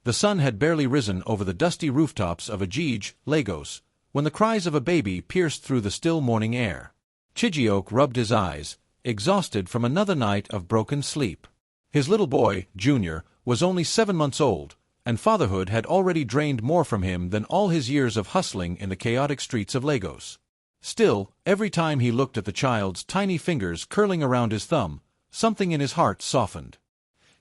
The sun had barely risen over the dusty rooftops of Ajij, Lagos, when the cries of a baby pierced through the still morning air. Chijioke rubbed his eyes, exhausted from another night of broken sleep. His little boy, Junior, was only 7 months old, and fatherhood had already drained more from him than all his years of hustling in the chaotic streets of Lagos. Still, every time he looked at the child's tiny fingers curling around his thumb, something in his heart softened.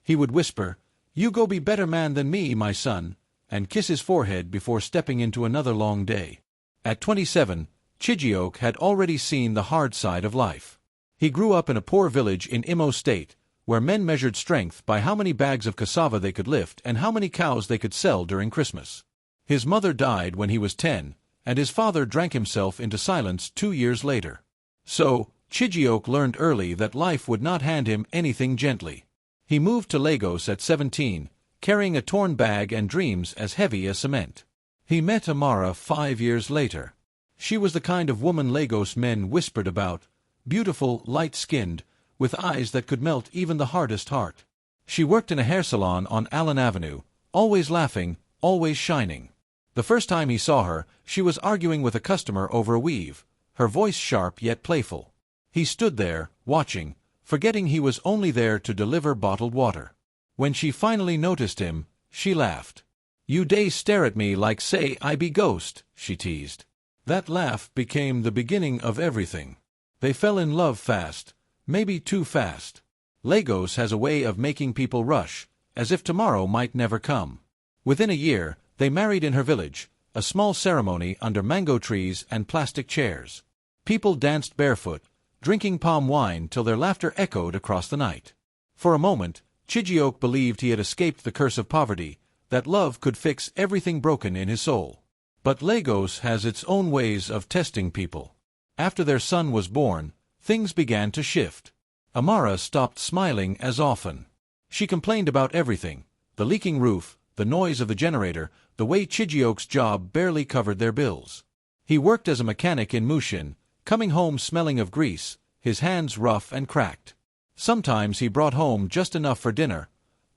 He would whisper, "You go be better man than me, my son," and kiss his forehead before stepping into another long day. At 27, Chijioke had already seen the hard side of life. He grew up in a poor village in Imo State, where men measured strength by how many bags of cassava they could lift and how many cows they could sell during Christmas. His mother died when he was 10, and his father drank himself into silence 2 years later. So, Chijioke learned early that life would not hand him anything gently. He moved to Lagos at 17, carrying a torn bag and dreams as heavy as cement. He met Amara 5 years later. She was the kind of woman Lagos men whispered about, beautiful, light-skinned, with eyes that could melt even the hardest heart. She worked in a hair salon on Allen Avenue, always laughing, always shining. The first time he saw her, she was arguing with a customer over a weave, her voice sharp yet playful. He stood there, watching, forgetting he was only there to deliver bottled water. When she finally noticed him, she laughed. "You dey stare at me like say I be ghost," she teased. That laugh became the beginning of everything. They fell in love fast, maybe too fast. Lagos has a way of making people rush, as if tomorrow might never come. Within a year, they married in her village, a small ceremony under mango trees and plastic chairs. People danced barefoot, drinking palm wine till their laughter echoed across the night. For a moment, Chijioke believed he had escaped the curse of poverty, that love could fix everything broken in his soul. But Lagos has its own ways of testing people. After their son was born, things began to shift. Amara stopped smiling as often. She complained about everything: the leaking roof, the noise of the generator, the way Chijioke's job barely covered their bills. He worked as a mechanic in Mushin, coming home smelling of grease, his hands rough and cracked. Sometimes he brought home just enough for dinner,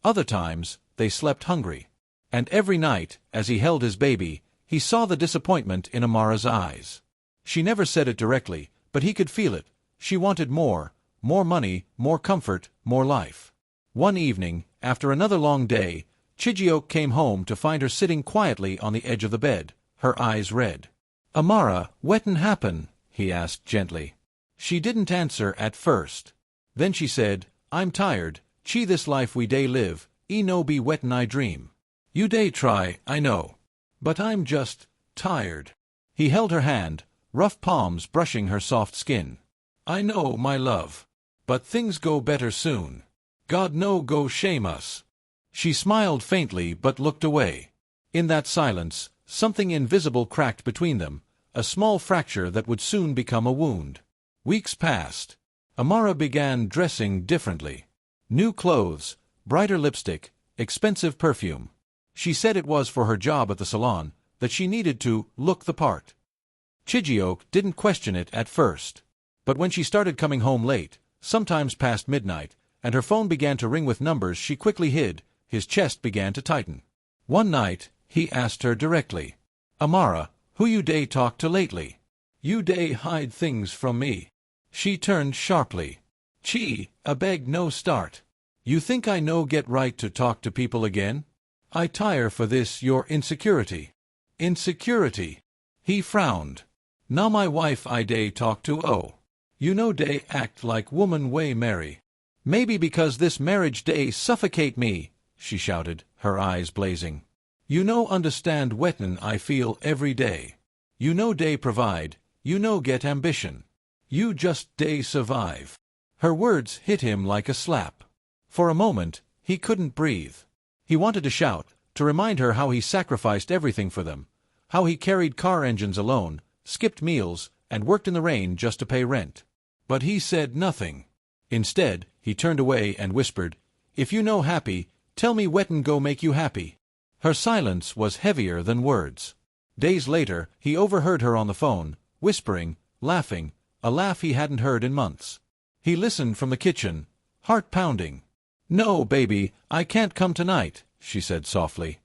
other times they slept hungry. And every night, as he held his baby, he saw the disappointment in Amara's eyes. She never said it directly, but he could feel it. She wanted more money, more comfort, more life. One evening, after another long day, Chijioke came home to find her sitting quietly on the edge of the bed, her eyes red. "Amara, wetin happen?" he asked gently. She didn't answer at first. Then she said, "I'm tired, chi this life we day live, no be wetin I dream. You day try, I know. But I'm just tired." He held her hand, rough palms brushing her soft skin. "I know, my love. But things go better soon. God no go shame us." She smiled faintly but looked away. In that silence, something invisible cracked between them, a small fracture that would soon become a wound. Weeks passed. Amara began dressing differently. New clothes, brighter lipstick, expensive perfume. She said it was for her job at the salon, that she needed to look the part. Chijioke didn't question it at first. But when she started coming home late, sometimes past midnight, and her phone began to ring with numbers she quickly hid, his chest began to tighten. One night, he asked her directly, "Amara, who you day talk to lately? You day hide things from me." She turned sharply. "Chi, a beg no start. You think I no get right to talk to people again? I tire for this your insecurity." "Insecurity?" He frowned. "Na my wife I day talk to oh. You know day act like woman way marry." "Maybe because this marriage day suffocate me," she shouted, her eyes blazing. "You no understand wetin I feel every day. You no day provide, you no get ambition. You just day survive." Her words hit him like a slap. For a moment, he couldn't breathe. He wanted to shout, to remind her how he sacrificed everything for them, how he carried car engines alone, skipped meals, and worked in the rain just to pay rent. But he said nothing. Instead, he turned away and whispered, "If you no happy, tell me wetin go make you happy." Her silence was heavier than words. Days later, he overheard her on the phone, whispering, laughing, a laugh he hadn't heard in months. He listened from the kitchen, heart pounding. "No, baby, I can't come tonight," she said softly.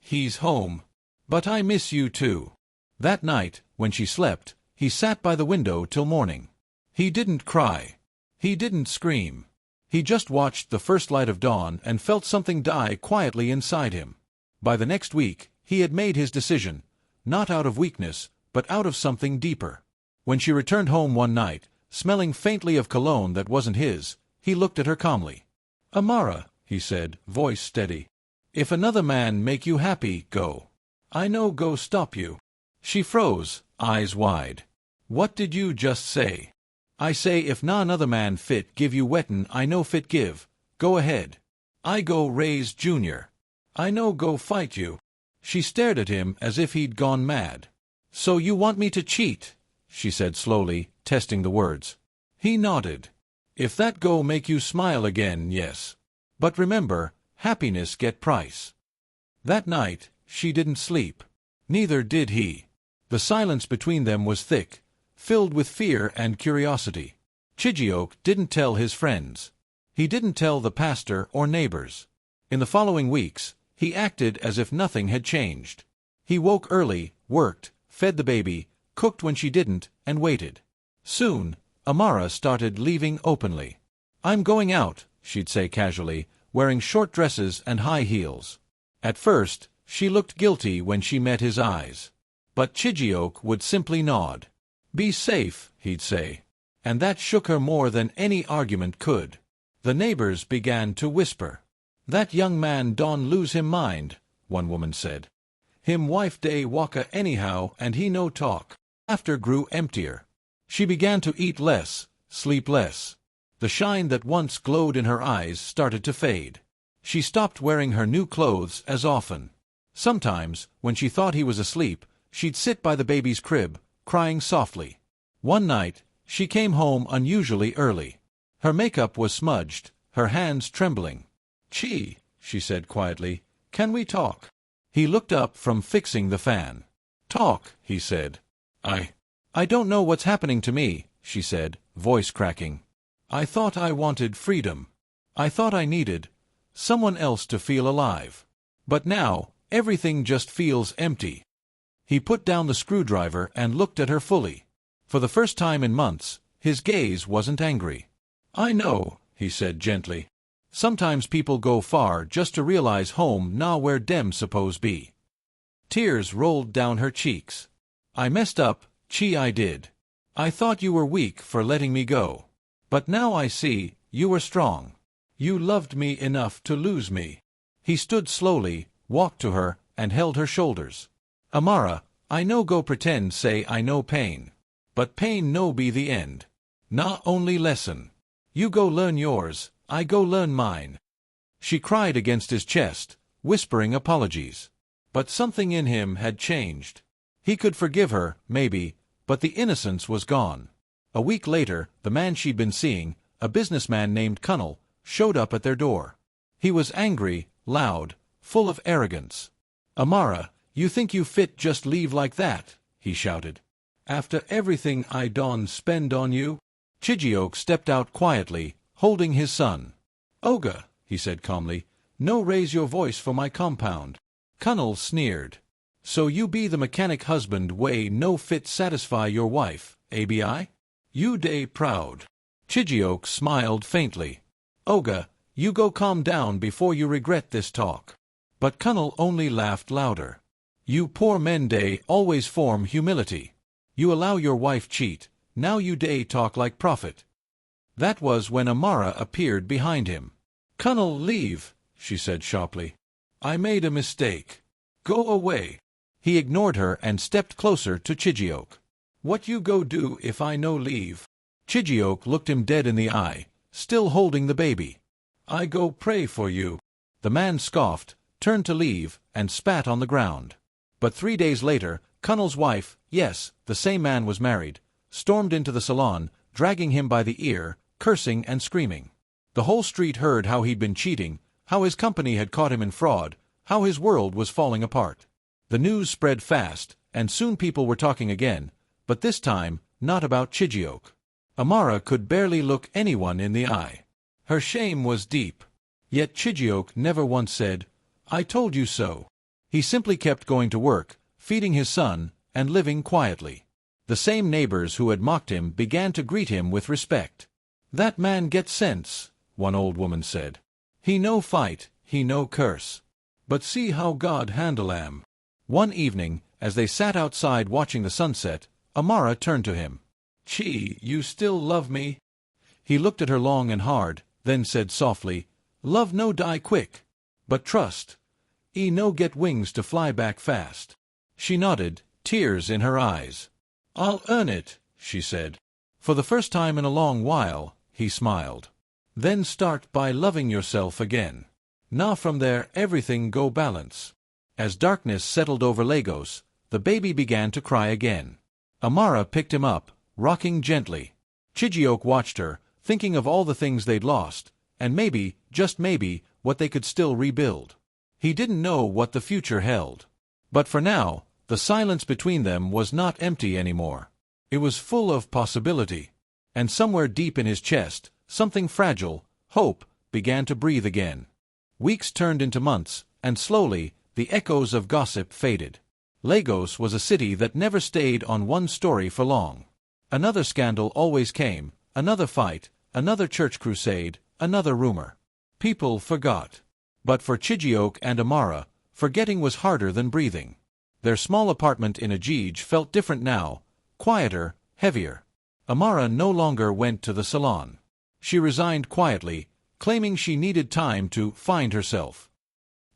He's home. But I miss you too. That night, when she slept, he sat by the window till morning. He didn't cry. He didn't scream. He just watched the first light of dawn and felt something die quietly inside him. By the next week, he had made his decision, not out of weakness, but out of something deeper. When she returned home one night, smelling faintly of cologne that wasn't his, he looked at her calmly. "Amara," he said, voice steady. "If another man make you happy, go. I no go stop you." She froze, eyes wide. "What did you just say?" "I say if na another man fit give you wetin I no fit give, go ahead. I go raise Junior. I no go fight you." She stared at him as if he'd gone mad. "So you want me to cheat?" she said slowly, testing the words. He nodded. "If that go make you smile again, yes. But remember, happiness get price." That night, she didn't sleep. Neither did he. The silence between them was thick, filled with fear and curiosity. Chijioke didn't tell his friends. He didn't tell the pastor or neighbors. In the following weeks, he acted as if nothing had changed. He woke early, worked, fed the baby, cooked when she didn't, and waited. Soon, Amara started leaving openly. "I'm going out," she'd say casually, wearing short dresses and high heels. At first, she looked guilty when she met his eyes. But Chijioke would simply nod. "Be safe," he'd say. And that shook her more than any argument could. The neighbors began to whisper. "That young man don lose him mind," one woman said. "Him wife day waka anyhow and he no talk." Laughter grew emptier. She began to eat less, sleep less. The shine that once glowed in her eyes started to fade. She stopped wearing her new clothes as often. Sometimes, when she thought he was asleep, she'd sit by the baby's crib, crying softly. One night, she came home unusually early. Her makeup was smudged, her hands trembling. "Chi," she said quietly, "can we talk?" He looked up from fixing the fan. "Talk," he said. I don't know what's happening to me," she said, voice cracking. "I thought I wanted freedom. I thought I needed someone else to feel alive. But now, everything just feels empty." He put down the screwdriver and looked at her fully. For the first time in months, his gaze wasn't angry. "I know," he said gently. "Sometimes people go far just to realize home na where dem suppose be." Tears rolled down her cheeks. "I messed up, Chi, I did. I thought you were weak for letting me go. But now I see, you were strong. You loved me enough to lose me." He stood slowly, walked to her, and held her shoulders. "Amara, I no go pretend say I know pain. But pain no be the end. Na only lesson. You go learn yours, I go learn mine." She cried against his chest, whispering apologies. But something in him had changed. He could forgive her, maybe, but the innocence was gone. A week later, the man she'd been seeing, a businessman named Cunnell, showed up at their door. He was angry, loud, full of arrogance. "Amara, you think you fit just leave like that?" he shouted. "After everything I don spend on you?" Chijioke stepped out quietly, holding his son. "Oga," he said calmly, "no raise your voice for my compound." Cunnell sneered. "So you be the mechanic husband way no fit satisfy your wife, abi? You day proud." Chijioke smiled faintly. "Oga, you go calm down before you regret this talk." But Cunnell only laughed louder. "You poor men day always form humility. You allow your wife cheat, now you day talk like prophet." That was when Amara appeared behind him. "Cunnell, leave," she said sharply. "I made a mistake. Go away." He ignored her and stepped closer to Chijioke. "What you go do if I no leave?" Chijioke looked him dead in the eye, still holding the baby. "I go pray for you." The man scoffed, turned to leave, and spat on the ground. But 3 days later, Cunnell's wife, yes, the same man was married, stormed into the salon, dragging him by the ear, cursing and screaming. The whole street heard how he'd been cheating, how his company had caught him in fraud, how his world was falling apart. The news spread fast, and soon people were talking again, but this time, not about Chijioke. Amara could barely look anyone in the eye. Her shame was deep. Yet Chijioke never once said, "I told you so." He simply kept going to work, feeding his son, and living quietly. The same neighbors who had mocked him began to greet him with respect. "That man get sense," one old woman said. "He no fight, he no curse. But see how God handle am." One evening, as they sat outside watching the sunset, Amara turned to him. "Chi, you still love me?" He looked at her long and hard, then said softly, "Love no die quick. But trust. No get wings to fly back fast." She nodded, tears in her eyes. "I'll earn it," she said. For the first time in a long while, he smiled. "Then start by loving yourself again. Now from there everything go balance." As darkness settled over Lagos, the baby began to cry again. Amara picked him up, rocking gently. Chijioke watched her, thinking of all the things they'd lost, and maybe, just maybe, what they could still rebuild. He didn't know what the future held. But for now, the silence between them was not empty anymore. It was full of possibility. And somewhere deep in his chest, something fragile, hope, began to breathe again. Weeks turned into months, and slowly, the echoes of gossip faded. Lagos was a city that never stayed on one story for long. Another scandal always came, another fight, another church crusade, another rumor. People forgot. But for Chijioke and Amara, forgetting was harder than breathing. Their small apartment in Ajij felt different now, quieter, heavier. Amara no longer went to the salon. She resigned quietly, claiming she needed time to find herself.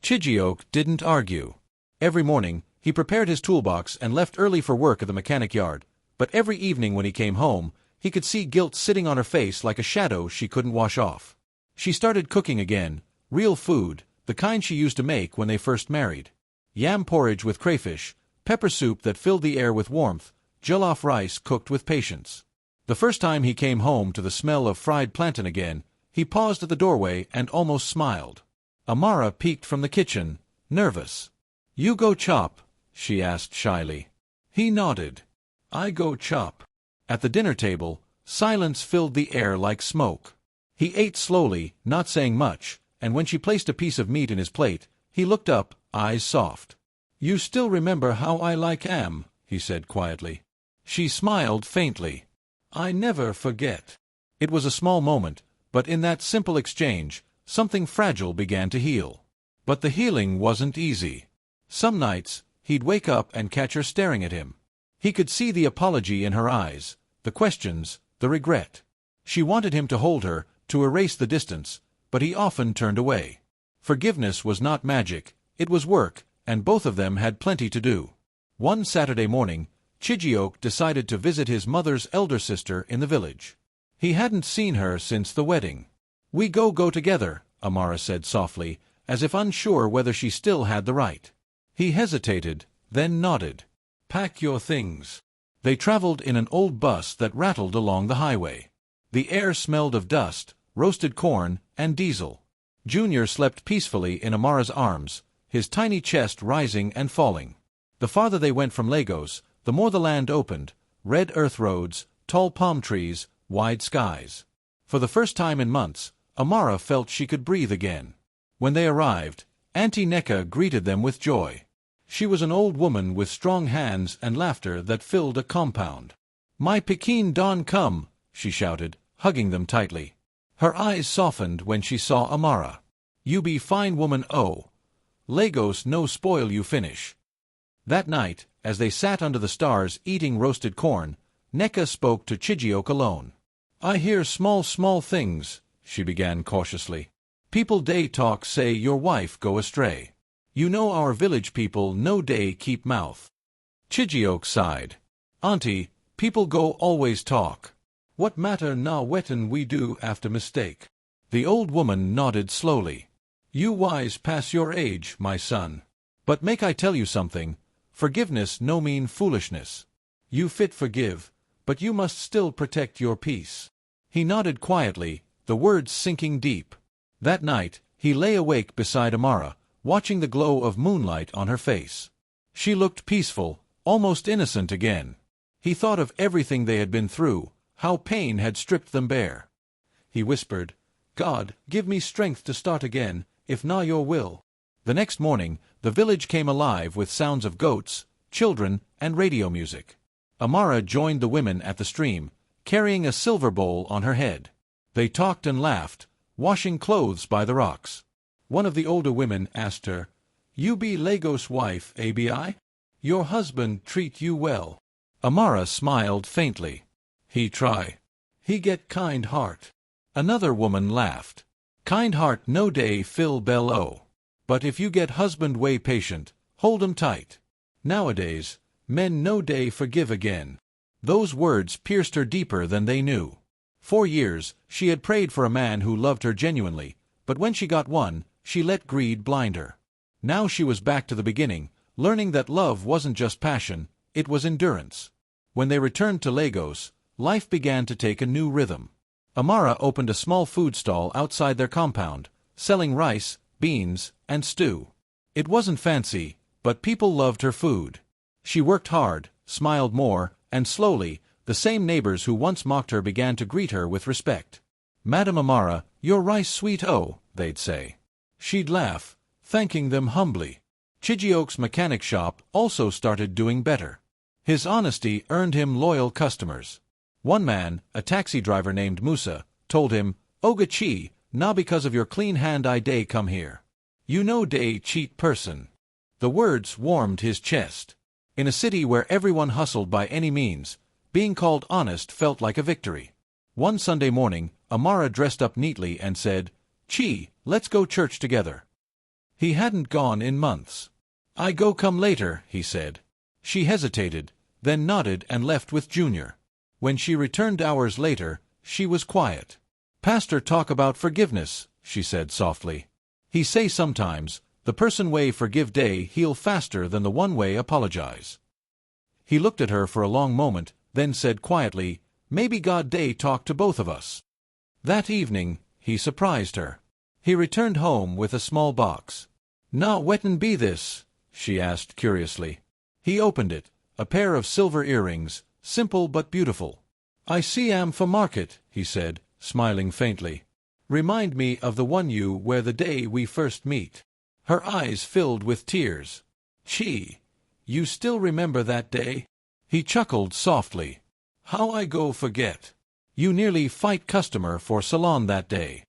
Chijioke didn't argue. Every morning, he prepared his toolbox and left early for work at the mechanic yard, but every evening when he came home, he could see guilt sitting on her face like a shadow she couldn't wash off. She started cooking again, real food, the kind she used to make when they first married. Yam porridge with crayfish, pepper soup that filled the air with warmth, jollof rice cooked with patience. The first time he came home to the smell of fried plantain again, he paused at the doorway and almost smiled. Amara peeked from the kitchen, nervous. "You go chop?" she asked shyly. He nodded. "I go chop." At the dinner table, silence filled the air like smoke. He ate slowly, not saying much, and when she placed a piece of meat in his plate, he looked up, eyes soft. "You still remember how I like am," he said quietly. She smiled faintly. "I never forget." It was a small moment, but in that simple exchange, something fragile began to heal. But the healing wasn't easy. Some nights, he'd wake up and catch her staring at him. He could see the apology in her eyes, the questions, the regret. She wanted him to hold her, to erase the distance, but he often turned away. Forgiveness was not magic, it was work, and both of them had plenty to do. One Saturday morning, Chijioke decided to visit his mother's elder sister in the village. He hadn't seen her since the wedding. "We go together," Amara said softly, as if unsure whether she still had the right. He hesitated, then nodded. "Pack your things." They traveled in an old bus that rattled along the highway. The air smelled of dust, roasted corn, and diesel. Junior slept peacefully in Amara's arms, his tiny chest rising and falling. The farther they went from Lagos, the more the land opened, red earth roads, tall palm trees, wide skies. For the first time in months, Amara felt she could breathe again. When they arrived, Auntie Neka greeted them with joy. She was an old woman with strong hands and laughter that filled a compound. "My Pekin don come," she shouted, hugging them tightly. Her eyes softened when she saw Amara. "You be fine woman oh. Lagos no spoil you finish." That night, as they sat under the stars eating roasted corn, Neka spoke to Chijioke alone. "I hear small things," she began cautiously. "People day talk say your wife go astray. You know our village people no day keep mouth." Chijioke sighed. "Auntie, people go always talk. What matter na wetin we do after mistake?" The old woman nodded slowly. "You wise pass your age, my son. But make I tell you something, forgiveness no mean foolishness. You fit forgive, but you must still protect your peace." He nodded quietly, the words sinking deep. That night, he lay awake beside Amara, watching the glow of moonlight on her face. She looked peaceful, almost innocent again. He thought of everything they had been through, how pain had stripped them bare. He whispered, "God, give me strength to start again, if na your will." The next morning, the village came alive with sounds of goats, children, and radio music. Amara joined the women at the stream, carrying a silver bowl on her head. They talked and laughed, washing clothes by the rocks. One of the older women asked her, "You be Lagos wife, abi? Your husband treat you well?" Amara smiled faintly. "He try. He get kind heart." Another woman laughed. "Kind heart no day fill bellow. But if you get husband way patient, hold 'em tight. Nowadays, men no day forgive again." Those words pierced her deeper than they knew. For years, she had prayed for a man who loved her genuinely, but when she got one, she let greed blind her. Now she was back to the beginning, learning that love wasn't just passion, it was endurance. When they returned to Lagos, life began to take a new rhythm. Amara opened a small food stall outside their compound, selling rice, beans, and stew. It wasn't fancy, but people loved her food. She worked hard, smiled more, and slowly, the same neighbors who once mocked her began to greet her with respect. "Madam Amara, your rice sweet oh," they'd say. She'd laugh, thanking them humbly. Chijioke's mechanic shop also started doing better. His honesty earned him loyal customers. One man, a taxi driver named Musa, told him, "Oga Chi, na because of your clean hand I day come here. You know day cheat person." The words warmed his chest. In a city where everyone hustled by any means, being called honest felt like a victory. One Sunday morning, Amara dressed up neatly and said, "Chi, let's go church together." He hadn't gone in months. "I go come later," he said. She hesitated, then nodded and left with Junior. When she returned hours later, she was quiet. "Pastor talk about forgiveness," she said softly. "He say sometimes, the person way forgive day heal faster than the one way apologize." He looked at her for a long moment, then said quietly, "Maybe God day talk to both of us." That evening, he surprised her. He returned home with a small box. "Na wetin be this?" she asked curiously. He opened it, a pair of silver earrings, simple but beautiful. "I see am for market," he said, smiling faintly. "Remind me of the one you wear the day we first meet." Her eyes filled with tears. "Chi, you still remember that day?" He chuckled softly. "How I go forget? You nearly fight customer for salon that day."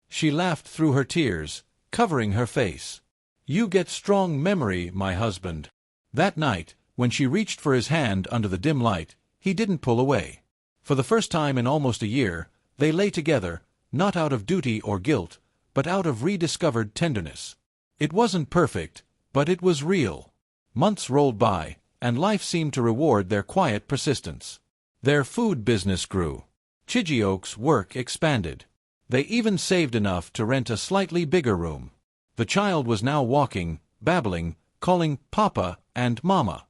She laughed through her tears, covering her face. "You get strong memory, my husband." That night, when she reached for his hand under the dim light, he didn't pull away. For the first time in almost a year, they lay together, not out of duty or guilt, but out of rediscovered tenderness. It wasn't perfect, but it was real. Months rolled by, and life seemed to reward their quiet persistence. Their food business grew. Chijioke's work expanded. They even saved enough to rent a slightly bigger room. The child was now walking, babbling, calling Papa and Mama.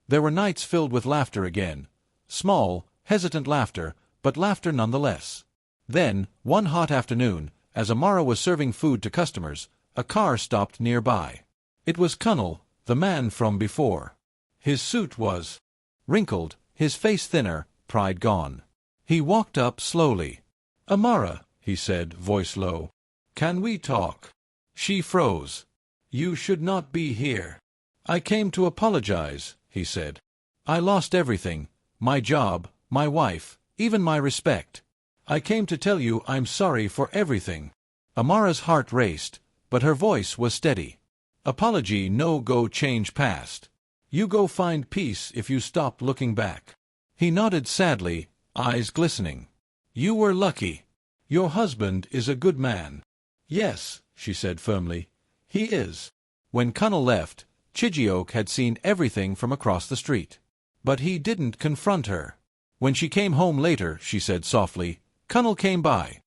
There were nights filled with laughter again. Small, hesitant laughter, but laughter nonetheless. Then, one hot afternoon, as Amara was serving food to customers, a car stopped nearby. It was Cunnel, the man from before. His suit was wrinkled, his face thinner, pride gone. He walked up slowly. "Amara," he said, voice low, "can we talk?" She froze. "You should not be here." "I came to apologize," he said. "I lost everything, my job, my wife, even my respect. I came to tell you I'm sorry for everything." Amara's heart raced, but her voice was steady. "Apology no go change past. You go find peace if you stop looking back." He nodded sadly, eyes glistening. "You were lucky. Your husband is a good man." "Yes," she said firmly, "he is." When Cunnel left, Chijioke had seen everything from across the street. But he didn't confront her. When she came home later, she said softly, "Cunnel came by."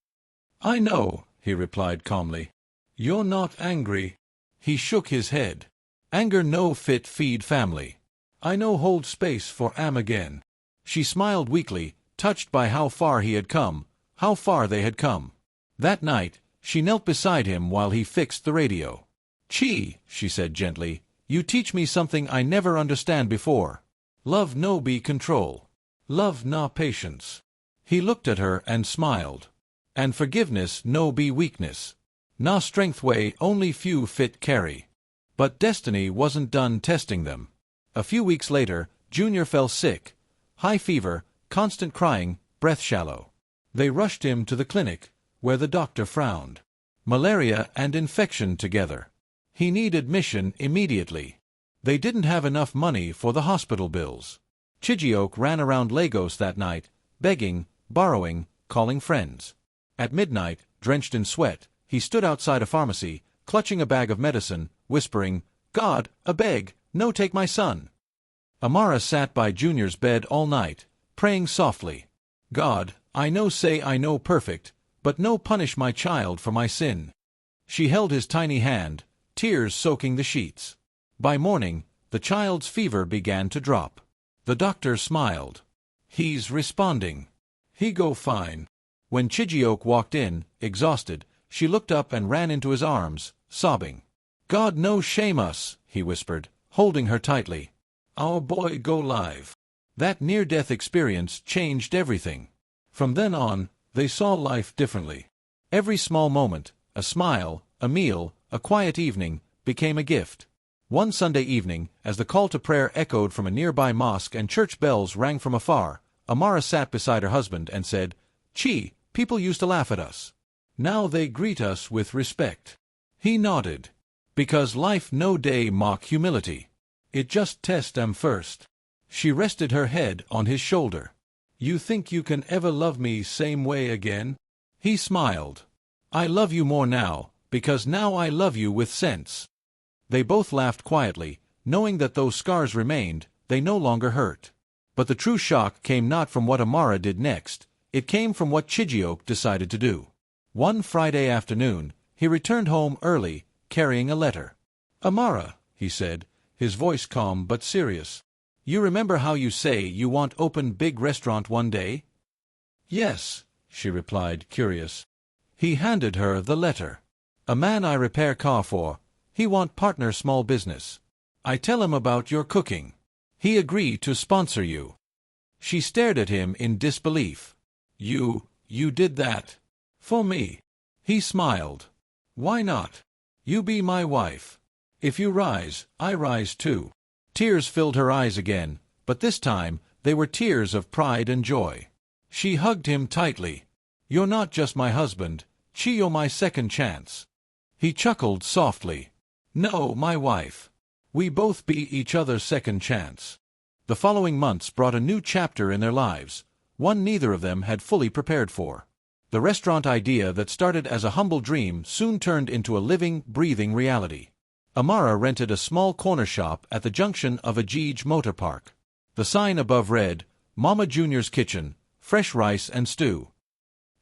"I know," he replied calmly. "You're not angry." He shook his head. "Anger no fit feed family. I no hold space for am again." She smiled weakly, touched by how far he had come, how far they had come. That night, she knelt beside him while he fixed the radio. "Chi," she said gently, "you teach me something I never understand before. Love no be control. Love na patience." He looked at her and smiled. "And forgiveness no be weakness. Na strength way only few fit carry." But destiny wasn't done testing them. A few weeks later, Junior fell sick. High fever, constant crying, breath shallow. They rushed him to the clinic, where the doctor frowned. Malaria and infection together. He needed admission immediately. They didn't have enough money for the hospital bills. Chijioke ran around Lagos that night, begging, borrowing, calling friends. At midnight, drenched in sweat, he stood outside a pharmacy, clutching a bag of medicine, whispering, "God, a beg, no take my son." Amara sat by Junior's bed all night, praying softly. "God, I know perfect, but no punish my child for my sin." She held his tiny hand, tears soaking the sheets. By morning, the child's fever began to drop. The doctor smiled. "He's responding. He go fine." When Chijioke walked in, exhausted, she looked up and ran into his arms, sobbing. "God no shame us," he whispered, holding her tightly. "Our boy go live." That near-death experience changed everything. From then on, they saw life differently. Every small moment, a smile, a meal, a quiet evening, became a gift. One Sunday evening, as the call to prayer echoed from a nearby mosque and church bells rang from afar, Amara sat beside her husband and said, "Chi, people used to laugh at us. Now they greet us with respect." He nodded. "Because life no day mock humility. It just test 'em first." She rested her head on his shoulder. "You think you can ever love me same way again?" He smiled. "I love you more now, because now I love you with sense." They both laughed quietly, knowing that though scars remained, they no longer hurt. But the true shock came not from what Amara did next, it came from what Chijioke decided to do. One Friday afternoon, he returned home early, carrying a letter. "Amara," he said, his voice calm but serious. "You remember how you say you want open big restaurant one day?" "Yes," she replied, curious. He handed her the letter. "A man I repair car for. He want partner small business. I tell him about your cooking. He agree to sponsor you." She stared at him in disbelief. You did that? For me?" He smiled. "Why not? You be my wife. If you rise, I rise too." Tears filled her eyes again, but this time they were tears of pride and joy. She hugged him tightly. "You're not just my husband, you're my second chance." He chuckled softly. "No, my wife. We both be each other's second chance." The following months brought a new chapter in their lives, one neither of them had fully prepared for. The restaurant idea that started as a humble dream soon turned into a living, breathing reality. Amara rented a small corner shop at the junction of Ajij Motor Park. The sign above read, "Mama Junior's Kitchen, fresh rice and stew."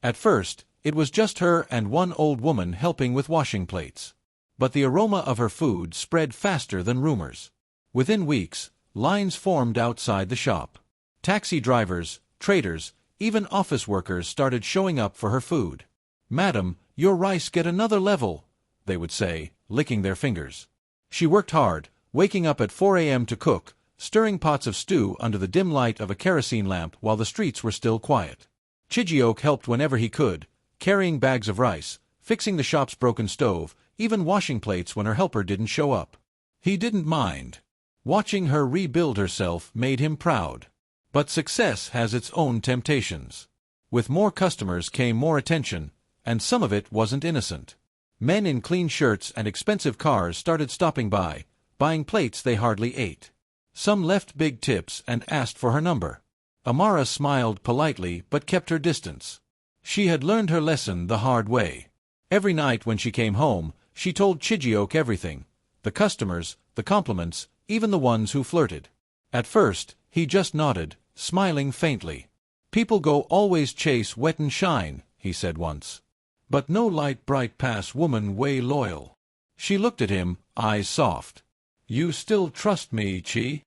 At first, it was just her and one old woman helping with washing plates. But the aroma of her food spread faster than rumors. Within weeks, lines formed outside the shop. Taxi drivers, traders, even office workers started showing up for her food. "Madam, your rice get another level," they would say, licking their fingers. She worked hard, waking up at 4 a.m. to cook, stirring pots of stew under the dim light of a kerosene lamp while the streets were still quiet. Chijioke helped whenever he could, carrying bags of rice, fixing the shop's broken stove, even washing plates when her helper didn't show up. He didn't mind. Watching her rebuild herself made him proud. But success has its own temptations. With more customers came more attention, and some of it wasn't innocent. Men in clean shirts and expensive cars started stopping by, buying plates they hardly ate. Some left big tips and asked for her number. Amara smiled politely but kept her distance. She had learned her lesson the hard way. Every night when she came home, she told Chijioke everything. The customers, the compliments, even the ones who flirted. At first, he just nodded, smiling faintly. "People go always chase wet and shine," he said once. "But no light bright pass woman way loyal." She looked at him, eyes soft. "You still trust me, Chi?"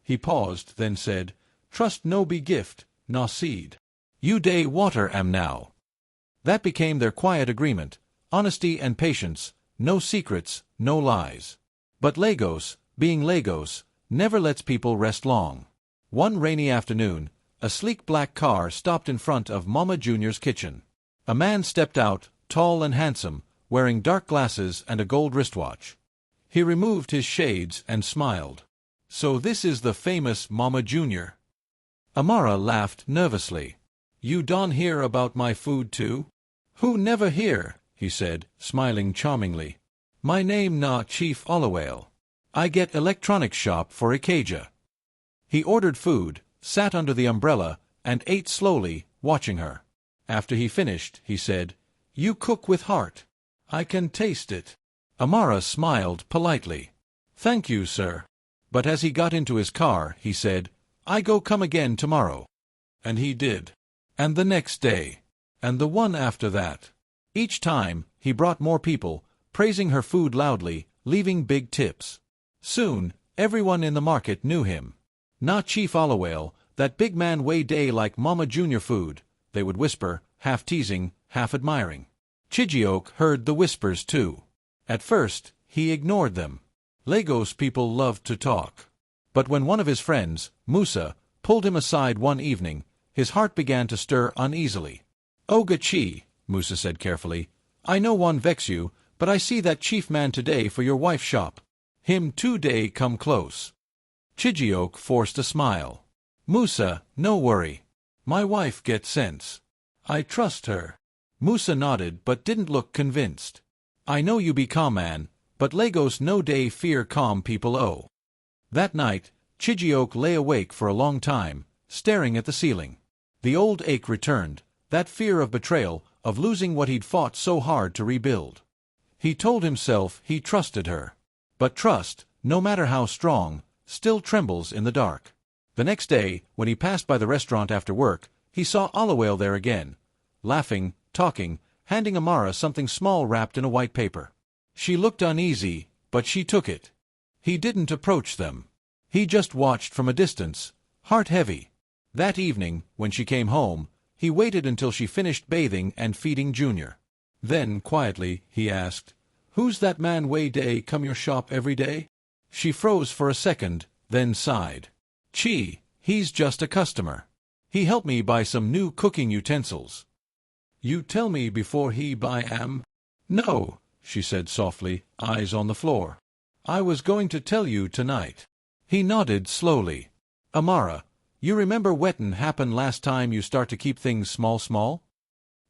He paused, then said, "Trust no be gift, na seed. You day water am now." That became their quiet agreement, honesty and patience, no secrets, no lies. But Lagos, being Lagos, never lets people rest long. One rainy afternoon, a sleek black car stopped in front of Mama Junior's kitchen. A man stepped out, tall and handsome, wearing dark glasses and a gold wristwatch. He removed his shades and smiled. "So this is the famous Mama Junior." Amara laughed nervously. "You don't hear about my food too?" "Who never hear?" he said, smiling charmingly. "My name na Chief Olawale. I get electronics shop for Ikaja." He ordered food, sat under the umbrella, and ate slowly, watching her. After he finished, he said, "You cook with heart. I can taste it." Amara smiled politely. "Thank you, sir." But as he got into his car, he said, "I go come again tomorrow." And he did. And the next day. And the one after that. Each time, he brought more people, praising her food loudly, leaving big tips. Soon, everyone in the market knew him. "Na Chief Olawale, that big man way day like Mama Junior food," they would whisper, half teasing, half admiring. Chijioke heard the whispers too. At first, he ignored them. Lagos people loved to talk. But when one of his friends, Musa, pulled him aside one evening, his heart began to stir uneasily. "Oga Chi," Musa said carefully, "I know one vex you, but I see that chief man today for your wife's shop. Him 2 day come close." Chijioke forced a smile. "Musa, no worry. My wife get sense. I trust her." Musa nodded but didn't look convinced. "I know you be calm man, but Lagos no day fear calm people oh." That night, Chijioke lay awake for a long time, staring at the ceiling. The old ache returned, that fear of betrayal, of losing what he'd fought so hard to rebuild. He told himself he trusted her. But trust, no matter how strong, still trembles in the dark. The next day, when he passed by the restaurant after work, he saw Olawale there again, laughing, talking, handing Amara something small wrapped in a white paper. She looked uneasy, but she took it. He didn't approach them. He just watched from a distance, heart heavy. That evening, when she came home, he waited until she finished bathing and feeding Junior. Then, quietly, he asked, "Who's that man way day come your shop every day?" She froze for a second, then sighed. "Chi, he's just a customer. He helped me buy some new cooking utensils." "You tell me before he buy am?" "No," she said softly, eyes on the floor. "I was going to tell you tonight." He nodded slowly. "Amara, you remember wetin happened last time you start to keep things small?"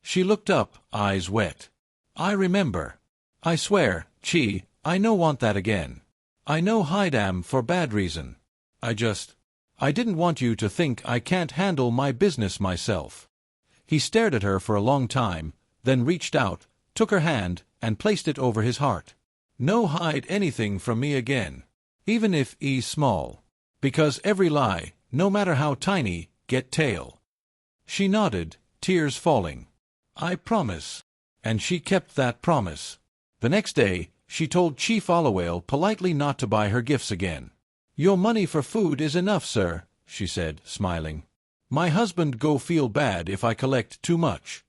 She looked up, eyes wet. "I remember. I swear, Chi, I no want that again. I no hide am for bad reason. I didn't want you to think I can't handle my business myself." He stared at her for a long time, then reached out, took her hand, and placed it over his heart. "No hide anything from me again, even if e's small. Because every lie, no matter how tiny, get tail." She nodded, tears falling. "I promise." And she kept that promise. The next day, she told Chief Olawale politely not to buy her gifts again. "Your money for food is enough, sir," she said, smiling. "My husband go feel bad if I collect too much."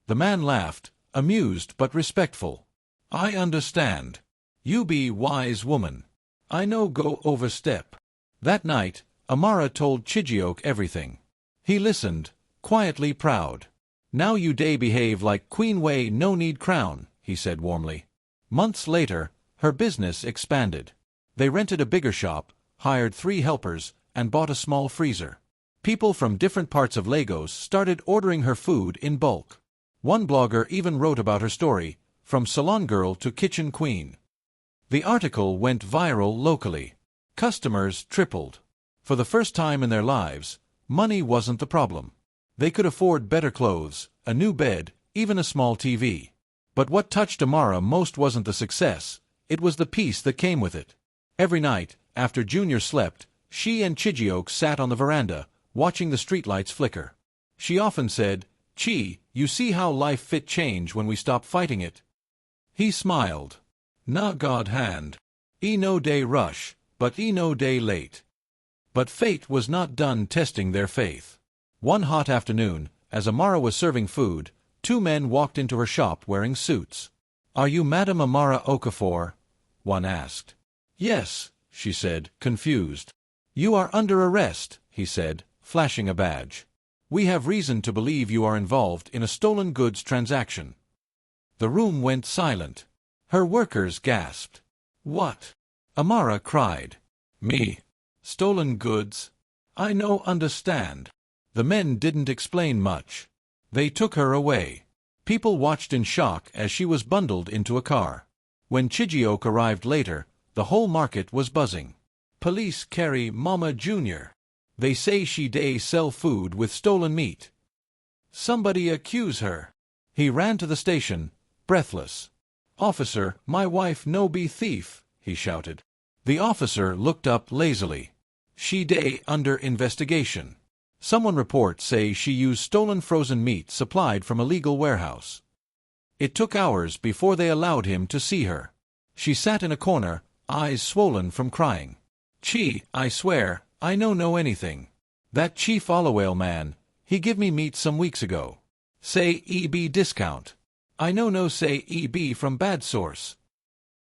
The man laughed, amused but respectful. "I understand. You be wise woman. I no go overstep." That night, Amara told Chijioke everything. He listened, quietly proud. "Now you day behave like Queen Wei no need crown," he said warmly. Months later, her business expanded. They rented a bigger shop, hired 3 helpers, and bought a small freezer. People from different parts of Lagos started ordering her food in bulk. One blogger even wrote about her story, from salon girl to kitchen queen. The article went viral locally. Customers tripled. For the first time in their lives, money wasn't the problem. They could afford better clothes, a new bed, even a small TV. But what touched Amara most wasn't the success, it was the peace that came with it. Every night, after Junior slept, she and Chijioke sat on the veranda, watching the streetlights flicker. She often said, "Chi, you see how life fit change when we stop fighting it?" He smiled. "Na God hand. E no day rush, but e no day late." But fate was not done testing their faith. One hot afternoon, as Amara was serving food, 2 men walked into her shop wearing suits. "Are you Madam Amara Okafor?" one asked. "Yes," she said, confused. "You are under arrest," he said, flashing a badge. "We have reason to believe you are involved in a stolen goods transaction." The room went silent. Her workers gasped. What? Amara cried. Me. Stolen goods? I no understand. The men didn't explain much. They took her away. People watched in shock as she was bundled into a car. When Chijioke arrived later, the whole market was buzzing. Police carry Mama Jr. They say she dey sell food with stolen meat. Somebody accuse her. He ran to the station, breathless. Officer, my wife no be thief, he shouted. The officer looked up lazily. She dey under investigation. Someone reports say she used stolen frozen meat supplied from a legal warehouse. It took hours before they allowed him to see her. She sat in a corner, eyes swollen from crying. Chi, I swear, I no know anything. That Chief Olawale man, he give me meat some weeks ago. Say EB discount. I no say EB from bad source.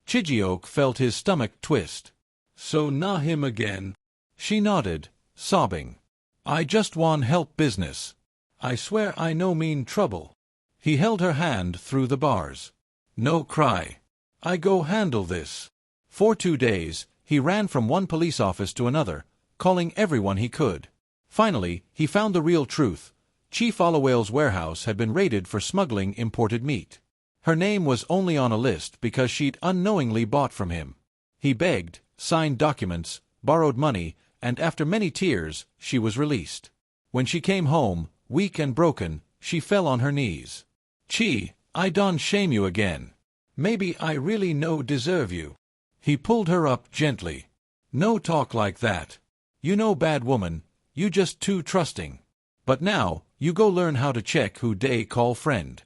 Chijioke felt his stomach twist. So nah him again. She nodded, sobbing. I just want help business. I swear I no mean trouble. He held her hand through the bars. No cry. I go handle this. For 2 days, he ran from one police office to another, calling everyone he could. Finally, he found the real truth. Chief Olawale's warehouse had been raided for smuggling imported meat. Her name was only on a list because she'd unknowingly bought from him. He begged, signed documents, borrowed money, and after many tears, she was released. When she came home, weak and broken, she fell on her knees. Chi, I don't shame you again. Maybe I really no deserve you. He pulled her up gently. No talk like that. You no bad woman, you just too trusting. But now, you go learn how to check who dey call friend.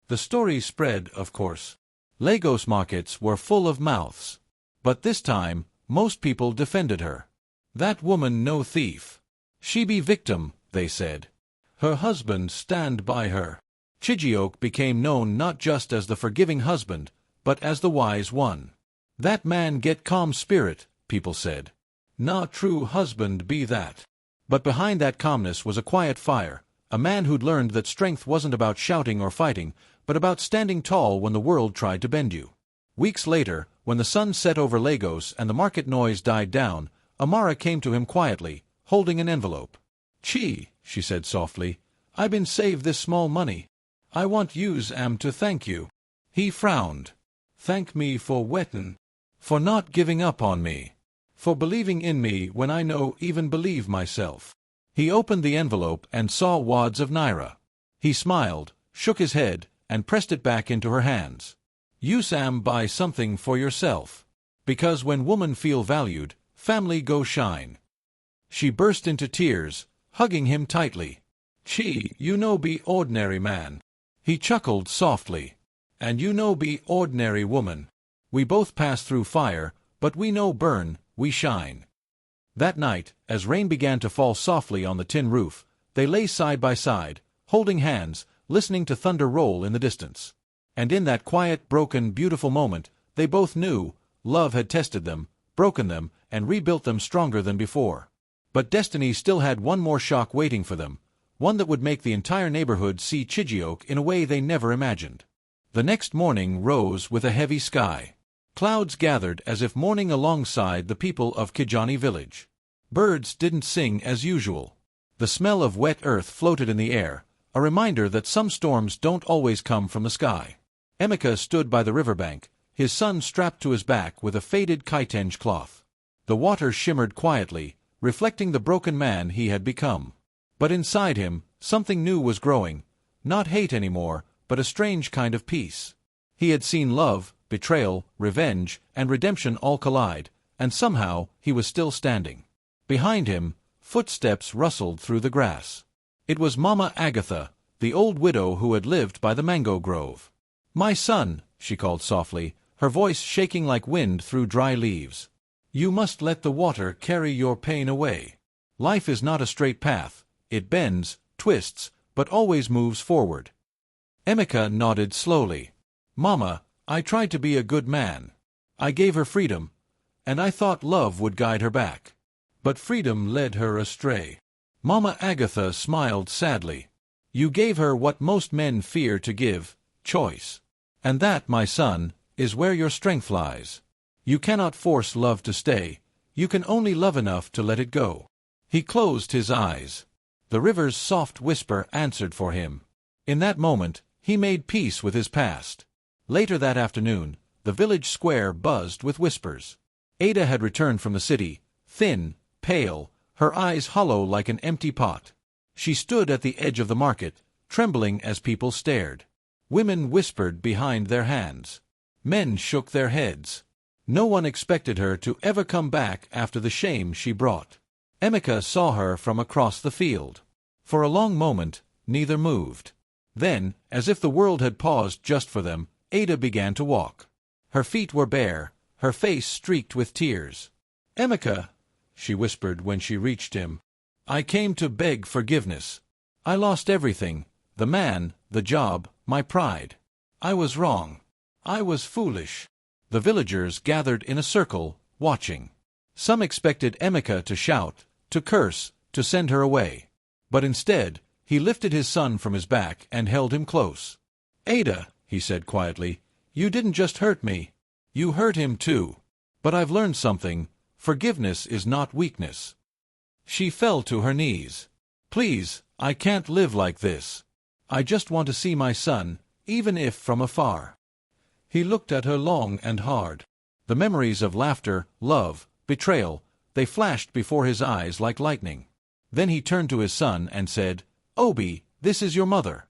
The story spread, of course. Lagos markets were full of mouths. But this time, most people defended her. That woman no thief. She be victim, they said. Her husband stand by her. Chijioke became known not just as the forgiving husband, but as the wise one. That man get calm spirit, people said. Nah true husband be that. But behind that calmness was a quiet fire, a man who'd learned that strength wasn't about shouting or fighting, but about standing tall when the world tried to bend you. Weeks later, when the sun set over Lagos and the market noise died down, Amara came to him quietly, holding an envelope. Chi, she said softly, I been save this small money. I want yous to thank you. He frowned. Thank me for wettin'. For not giving up on me. For believing in me when I no even believe myself. He opened the envelope and saw wads of naira. He smiled, shook his head, and pressed it back into her hands. Yous buy something for yourself. Because when women feel valued, family go shine. She burst into tears, hugging him tightly. Chi, you no be ordinary man. He chuckled softly. And you no be ordinary woman. We both pass through fire, but we no burn, we shine. That night, as rain began to fall softly on the tin roof, they lay side by side, holding hands, listening to thunder roll in the distance. And in that quiet, broken, beautiful moment, they both knew, love had tested them, broken them, and rebuilt them stronger than before. But destiny still had one more shock waiting for them, one that would make the entire neighborhood see Chijioke in a way they never imagined. The next morning rose with a heavy sky. Clouds gathered as if mourning alongside the people of Kijani village. Birds didn't sing as usual. The smell of wet earth floated in the air, a reminder that some storms don't always come from the sky. Emeka stood by the riverbank, his son strapped to his back with a faded kitenge cloth. The water shimmered quietly, reflecting the broken man he had become. But inside him, something new was growing, not hate anymore, but a strange kind of peace. He had seen love, betrayal, revenge, and redemption all collide, and somehow he was still standing. Behind him, footsteps rustled through the grass. It was Mama Agatha, the old widow who had lived by the mango grove. "My son," she called softly, her voice shaking like wind through dry leaves. "You must let the water carry your pain away. Life is not a straight path. It bends, twists, but always moves forward." Emeka nodded slowly. "Mama, I tried to be a good man. I gave her freedom, and I thought love would guide her back. But freedom led her astray." Mama Agatha smiled sadly. "You gave her what most men fear to give, choice. And that, my son, is where your strength lies. You cannot force love to stay, you can only love enough to let it go. He closed his eyes. The river's soft whisper answered for him. In that moment, he made peace with his past. Later that afternoon, the village square buzzed with whispers. Ada had returned from the city, thin, pale, her eyes hollow like an empty pot. She stood at the edge of the market, trembling as people stared. Women whispered behind their hands. Men shook their heads. No one expected her to ever come back after the shame she brought. Emeka saw her from across the field. For a long moment, neither moved. Then, as if the world had paused just for them, Ada began to walk. Her feet were bare, her face streaked with tears. "Emeka," she whispered when she reached him, "I came to beg forgiveness. I lost everything, the man, the job, my pride. I was wrong. I was foolish." The villagers gathered in a circle, watching. Some expected Emeka to shout, to curse, to send her away. But instead, he lifted his son from his back and held him close. "Ada," he said quietly, "you didn't just hurt me. You hurt him too. But I've learned something. Forgiveness is not weakness." She fell to her knees. "Please, I can't live like this. I just want to see my son, even if from afar." He looked at her long and hard. The memories of laughter, love, betrayal, they flashed before his eyes like lightning. Then he turned to his son and said, "Obi, this is your mother."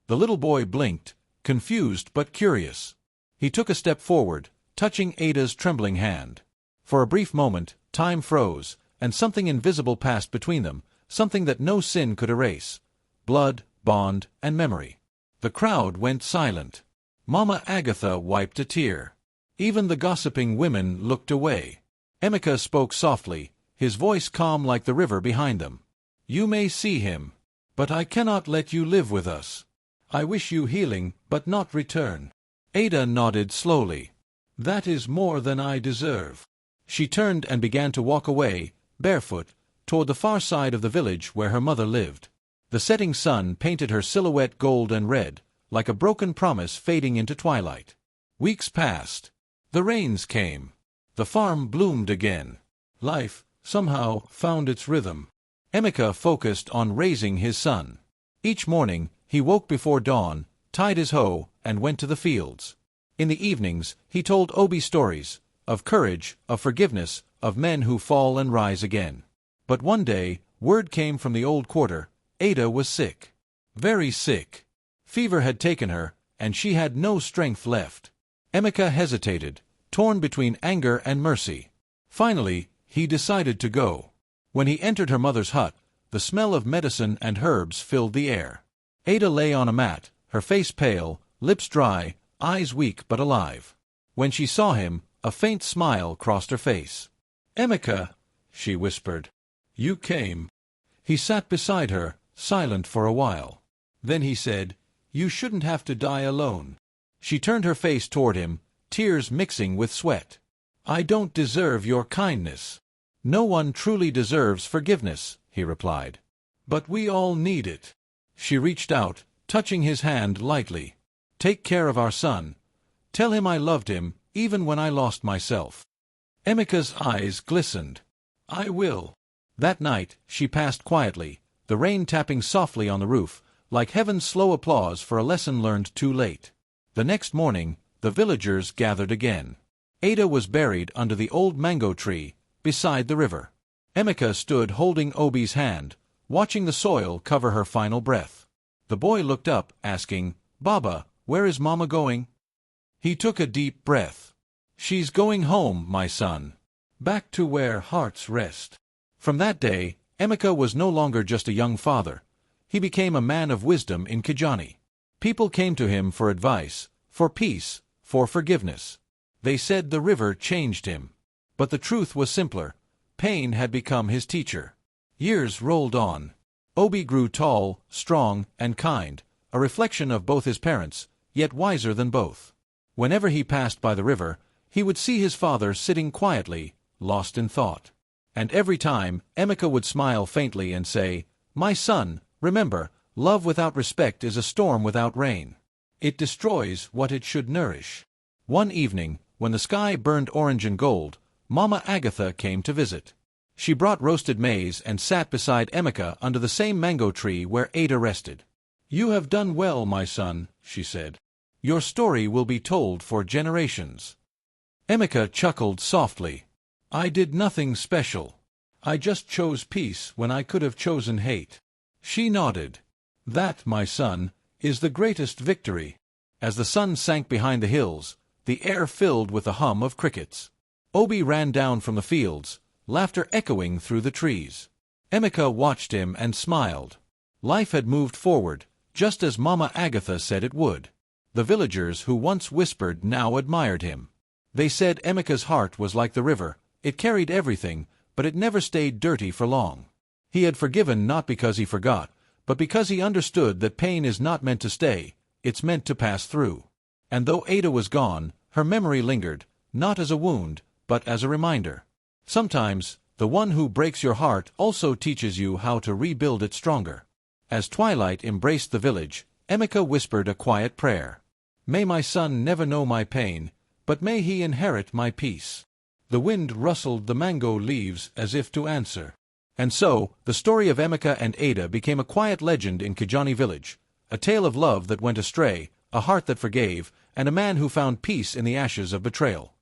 The little boy blinked, confused but curious. He took a step forward, touching Ada's trembling hand. For a brief moment, time froze, and something invisible passed between them, something that no sin could erase. Blood, bond, and memory. The crowd went silent. Mama Agatha wiped a tear. Even the gossiping women looked away. Emeka spoke softly, his voice calm like the river behind them. "You may see him, but I cannot let you live with us. I wish you healing, but not return." Ada nodded slowly. "That is more than I deserve." She turned and began to walk away, barefoot, toward the far side of the village where her mother lived. The setting sun painted her silhouette gold and red, like a broken promise fading into twilight. Weeks passed. The rains came. The farm bloomed again. Life, somehow, found its rhythm. Emeka focused on raising his son. Each morning, he woke before dawn, tied his hoe, and went to the fields. In the evenings, he told Obi stories, of courage, of forgiveness, of men who fall and rise again. But one day, word came from the old quarter. Ada was sick. Very sick. Fever had taken her, and she had no strength left. Emeka hesitated, torn between anger and mercy. Finally, he decided to go. When he entered her mother's hut, the smell of medicine and herbs filled the air. Ada lay on a mat, her face pale, lips dry, eyes weak but alive. When she saw him, a faint smile crossed her face. "Emeka," she whispered. "You came." He sat beside her, silent for a while. Then he said, "You shouldn't have to die alone." She turned her face toward him, tears mixing with sweat. "I don't deserve your kindness." "No one truly deserves forgiveness," he replied. "But we all need it." She reached out, touching his hand lightly. "Take care of our son. Tell him I loved him, even when I lost myself." Emeka's eyes glistened. "I will." That night, she passed quietly, the rain tapping softly on the roof, like heaven's slow applause for a lesson learned too late. The next morning, the villagers gathered again. Ada was buried under the old mango tree, beside the river. Emeka stood holding Obi's hand, watching the soil cover her final breath. The boy looked up, asking, "Baba, where is Mama going?" He took a deep breath. "She's going home, my son. Back to where hearts rest." From that day, Emeka was no longer just a young father. He became a man of wisdom in Kijani. People came to him for advice, for peace, for forgiveness. They said the river changed him. But the truth was simpler. Pain had become his teacher. Years rolled on. Obi grew tall, strong, and kind, a reflection of both his parents, yet wiser than both. Whenever he passed by the river, he would see his father sitting quietly, lost in thought. And every time, Emeka would smile faintly and say, "My son, remember, love without respect is a storm without rain. It destroys what it should nourish." One evening, when the sky burned orange and gold, Mama Agatha came to visit. She brought roasted maize and sat beside Emeka under the same mango tree where Ada rested. "You have done well, my son," she said. "Your story will be told for generations." Emeka chuckled softly. "I did nothing special. I just chose peace when I could have chosen hate." She nodded. "That, my son, is the greatest victory." As the sun sank behind the hills, the air filled with the hum of crickets. Obi ran down from the fields, laughter echoing through the trees. Emeka watched him and smiled. Life had moved forward, just as Mama Agatha said it would. The villagers who once whispered now admired him. They said Emeka's heart was like the river, it carried everything, but it never stayed dirty for long. He had forgiven not because he forgot, but because he understood that pain is not meant to stay, it's meant to pass through. And though Ada was gone, her memory lingered, not as a wound, but as a reminder. Sometimes, the one who breaks your heart also teaches you how to rebuild it stronger. As twilight embraced the village, Emeka whispered a quiet prayer. "May my son never know my pain, but may he inherit my peace." The wind rustled the mango leaves as if to answer. And so, the story of Emeka and Ada became a quiet legend in Kijani village, a tale of love that went astray, a heart that forgave, and a man who found peace in the ashes of betrayal.